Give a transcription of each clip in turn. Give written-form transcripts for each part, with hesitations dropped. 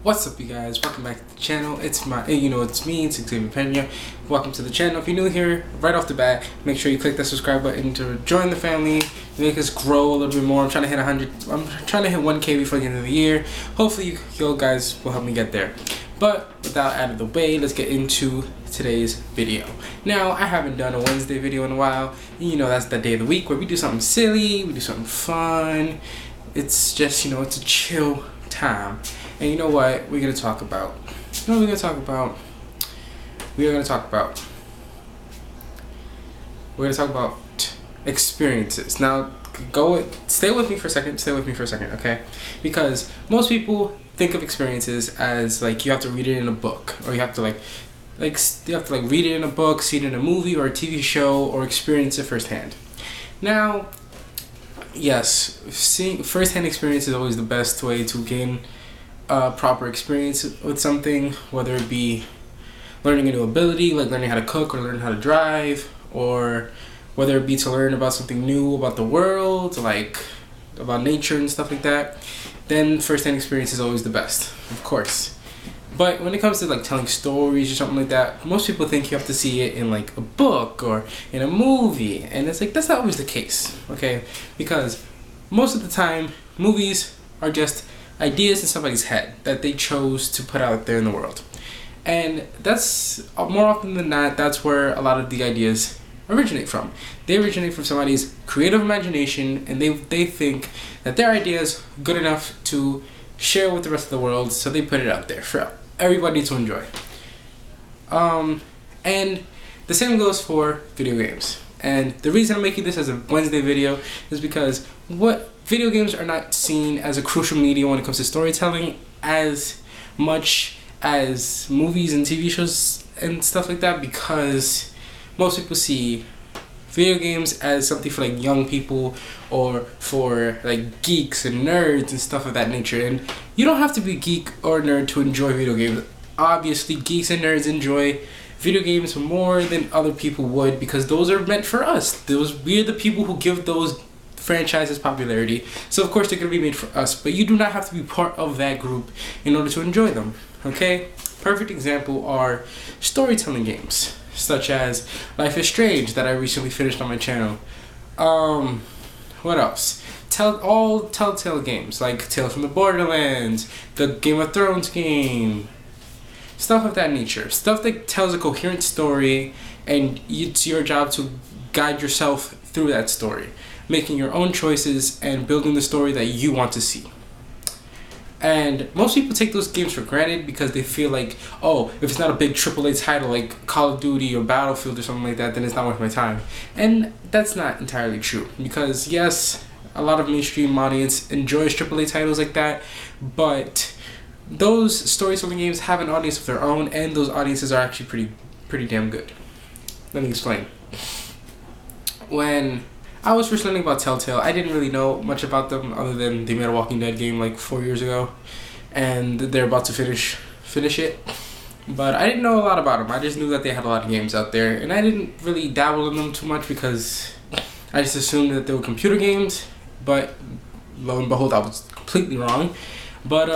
What's up, you guys? Welcome back to the channel. It's me, it's Xavier Pena. Welcome to the channel. If you're new here, right off the bat, make sure you click that subscribe button to join the family, make us grow a little bit more. I'm trying to hit 100. I'm trying to hit 1K before the end of the year. Hopefully, you guys will help me get there. But without out of the way, let's get into today's video. Now, I haven't done a Wednesday video in a while. That's the day of the week where we do something silly, we do something fun. It's just, it's a chill time. And you know what we're gonna talk about? We're gonna talk about experiences. Now, stay with me for a second, okay? Because most people think of experiences as like you have to read it in a book, or you have to read it in a book, see it in a movie or a TV show, or experience it firsthand. Now, yes, seeing firsthand experience is always the best way to gain proper experience with something, whether it be learning a new ability, like learning how to cook or learn how to drive, or whether it be to learn about something new about the world, like about nature and stuff like that, then first-hand experience is always the best, of course. But when it comes to like telling stories or something like that, most people think you have to see it in like a book or in a movie, and it's like that's not always the case, okay? Because most of the time, movies are just ideas in somebody's head that they chose to put out there in the world. And that's, more often than not, that's where a lot of the ideas originate from. They originate from somebody's creative imagination, and they think that their idea is good enough to share with the rest of the world, so they put it out there for everybody to enjoy. And the same goes for video games. And the reason I'm making this as a Wednesday video is because video games are not seen as a crucial medium when it comes to storytelling as much as movies and TV shows and stuff like that, because most people see video games as something for like young people or for like geeks and nerds and stuff of that nature. And you don't have to be a geek or nerd to enjoy video games. Obviously, geeks and nerds enjoy video games more than other people would, because those are meant for us. We're the people who give those franchises popularity, so of course they're going to be made for us, but you do not have to be part of that group in order to enjoy them, okay? Perfect example are storytelling games, such as Life is Strange, that I recently finished on my channel. What else? All Telltale games, like Tales from the Borderlands, the Game of Thrones game, stuff of that nature. Stuff that tells a coherent story, and it's your job to guide yourself through that story, making your own choices and building the story that you want to see. And most people take those games for granted because they feel like, oh, if it's not a big AAA title like Call of Duty or Battlefield or something like that, then it's not worth my time. And that's not entirely true, because yes, a lot of mainstream audience enjoys AAA titles like that, but those storytelling games have an audience of their own, and those audiences are actually pretty damn good. Let me explain. When I was first learning about Telltale, I didn't really know much about them other than they made a Walking Dead game like 4 years ago, and they're about to finish it. But I didn't know a lot about them. I just knew that they had a lot of games out there, and I didn't really dabble in them too much because I just assumed that they were computer games. But lo and behold, I was completely wrong. But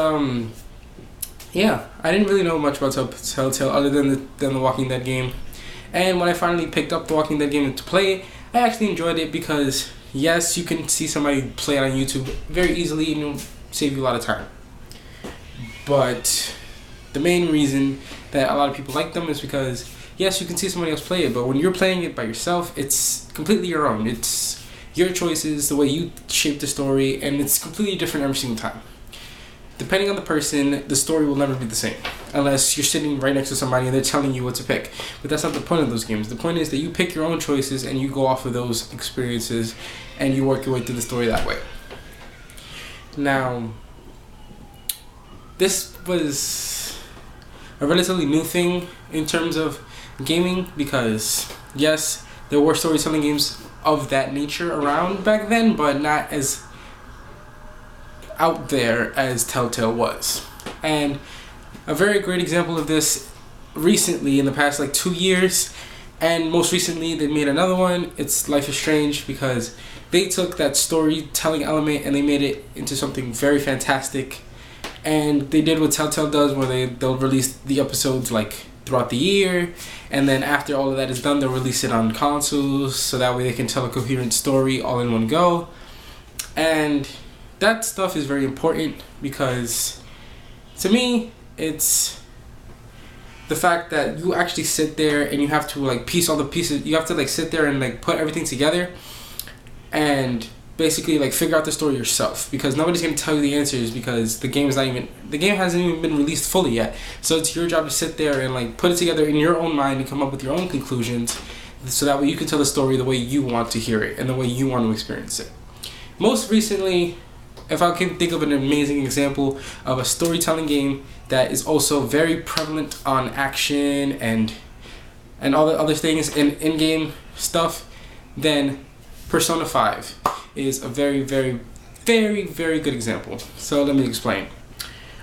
yeah, I didn't really know much about Telltale other than the Walking Dead game. And when I finally picked up the Walking Dead game to play, I actually enjoyed it because, yes, you can see somebody play it on YouTube very easily and it'll save you a lot of time. But the main reason that a lot of people like them is because, yes, you can see somebody else play it, but when you're playing it by yourself, it's completely your own. It's your choices, the way you shape the story, and it's completely different every single time. Depending on the person, the story will never be the same, unless you're sitting right next to somebody and they're telling you what to pick. But that's not the point of those games. The point is that you pick your own choices and you go off of those experiences and you work your way through the story that way. Now, this was a relatively new thing in terms of gaming, because yes, there were storytelling games of that nature around back then, but not as out there as Telltale was. And a very great example of this recently, in the past like 2 years, and most recently they made another one, it's Life is Strange, because they took that storytelling element and they made it into something very fantastic And they did what Telltale does, where they'll release the episodes like throughout the year, and then after all of that is done, they'll release it on consoles, so that way they can tell a coherent story all in one go. And that stuff is very important, because to me, it's the fact that you actually sit there and you have to like piece all the pieces. You have to like sit there and like put everything together and basically like figure out the story yourself, because nobody's gonna tell you the answers, because the game hasn't even been released fully yet. So it's your job to sit there and like put it together in your own mind and come up with your own conclusions, so that way you can tell the story the way you want to hear it and the way you want to experience it. Most recently, if I can think of an amazing example of a storytelling game that is also very prevalent on action and all the other things and in-game stuff, then Persona 5 is a very, very, very, very good example. So let me explain.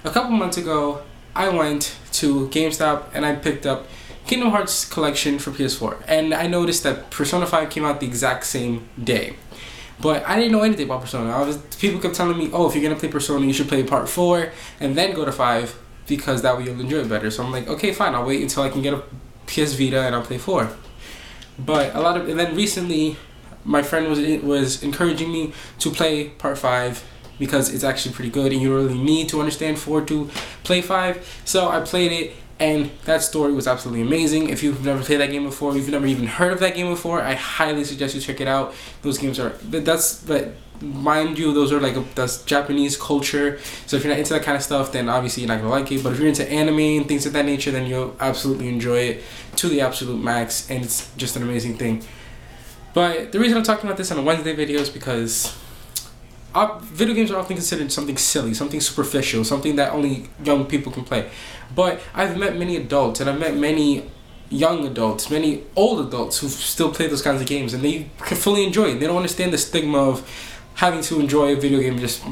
A couple months ago, I went to GameStop and I picked up Kingdom Hearts Collection for PS4. And I noticed that Persona 5 came out the exact same day. But I didn't know anything about Persona. People kept telling me, oh, if you're going to play Persona, you should play Part 4 and then go to 5, because that way you'll enjoy it better. So I'm like, okay, fine, I'll wait until I can get a PS Vita and I'll play 4. But and then recently, my friend was encouraging me to play Part 5, because it's actually pretty good and you don't really need to understand 4 to play 5. So I played it, and that story was absolutely amazing. If you've never played that game before, if you've never even heard of that game before, I highly suggest you check it out. Those games are, but mind you, those are like that's Japanese culture. So if you're not into that kind of stuff, then obviously you're not gonna like it. But if you're into anime and things of that nature, then you'll absolutely enjoy it to the absolute max, and it's just an amazing thing. But the reason I'm talking about this on a Wednesday video is because video games are often considered something silly, something superficial, something that only young people can play. But I've met many adults, and I've met many young adults, many old adults who still play those kinds of games, and they can fully enjoy it. They don't understand the stigma of having to enjoy a video game just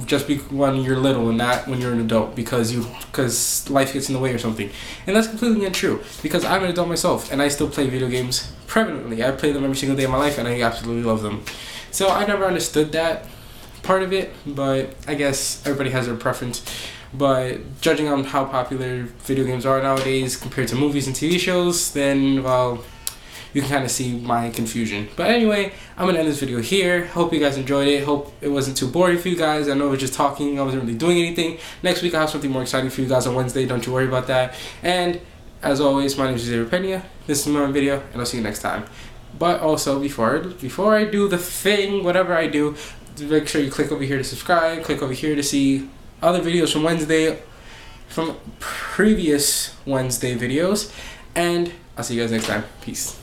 when you're little and not when you're an adult, because life gets in the way or something. And that's completely untrue, because I'm an adult myself and I still play video games prevalently. I play them every single day of my life and I absolutely love them. So I never understood that part of it, but I guess everybody has their preference. But judging on how popular video games are nowadays compared to movies and TV shows, then, well, you can kind of see my confusion. But anyway, I'm going to end this video here. Hope you guys enjoyed it. Hope it wasn't too boring for you guys. I know I was just talking. I wasn't really doing anything. Next week, I'll have something more exciting for you guys on Wednesday. Don't you worry about that. And as always, my name is Xavier Pena. This is my video, and I'll see you next time. But also, before I do the thing, whatever I do, make sure you click over here to subscribe. Click over here to see other videos from Wednesday, from previous Wednesday videos. And I'll see you guys next time. Peace.